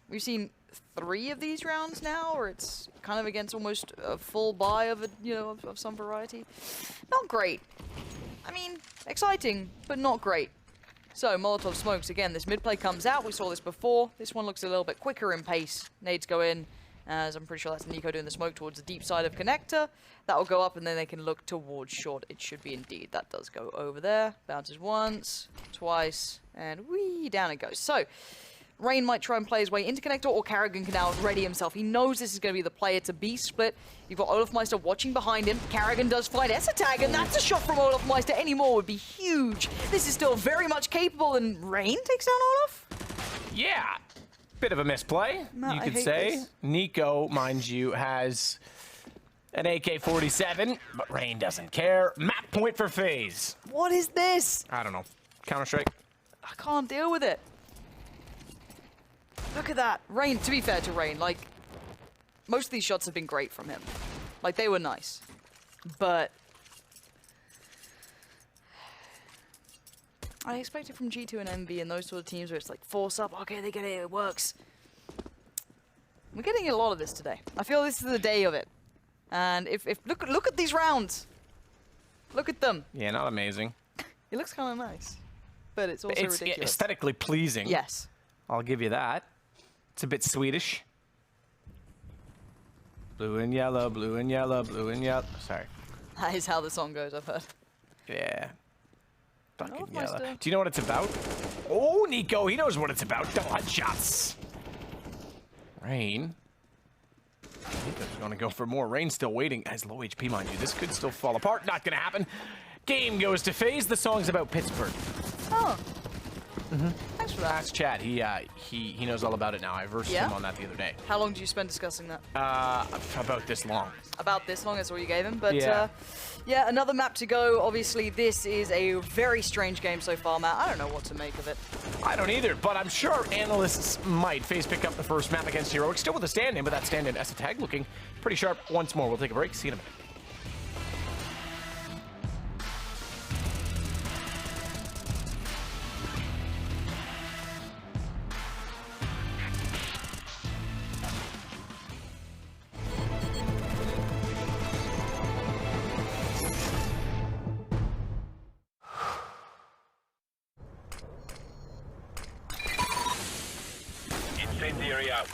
we've seen 3 of these rounds now, or it's kind of against almost a full buy of, of some variety. Not great. I mean, exciting, but not great. So, Molotov smokes. Again, this mid play comes out. We saw this before. This one looks a little bit quicker in pace. Nades go in, as I'm pretty sure that's Nico doing the smoke towards the deep side of connector. That will go up, and then they can look towards short. It should be indeed. That does go over there. Bounces once, twice, and whee, down it goes. So, Rain might try and play his way into connector, or Kerrigan can now ready himself. He knows this is going to be the play. It's a B split. You've got Olafmeister watching behind him. Kerrigan does find Esatag, and that's a shot from Olafmeister. Any more would be huge. This is still very much capable, and Rain takes down Olaf? Yeah. Bit of a misplay, you could say. This. Nico, mind you, has an AK-47, but Rain doesn't care. Map point for FaZe. What is this? I don't know. Counter-Strike. I can't deal with it. Look at that. Rain, to be fair to Rain, like, most of these shots have been great from him. Like, they were nice. But I expect it from G2 and MV and those sort of teams where it's like, force up, okay, they get it, it works. We're getting a lot of this today. I feel this is the day of it. And if look at these rounds. Look at them. Yeah, not amazing. It looks kind of nice. But it's also ridiculous. It's aesthetically pleasing. Yes. I'll give you that. It's a bit Swedish. Blue and yellow, blue and yellow, blue and yellow. Sorry. That is how the song goes, I've heard. Yeah. Fucking yellow. Do you know what it's about? Oh, Nico, he knows what it's about. Double shots. Rain. Nico's going to go for more. Rain's still waiting. Has low HP, mind you. This could still fall apart. Not going to happen. Game goes to FaZe. The song's about Pittsburgh. Oh. Thanks for that. Ask Chad. He knows all about it now. I versed him on that the other day. How long did you spend discussing that? About this long. About this long, that's all you gave him. But yeah. Yeah, another map to go. Obviously, this is a very strange game so far, Matt. I don't know what to make of it. I don't either, but I'm sure analysts might. FaZe pick up the first map against Heroic. Still with a stand-in, but that stand-in Esatag looking pretty sharp once more. We'll take a break. See you in a minute. Incendiary out.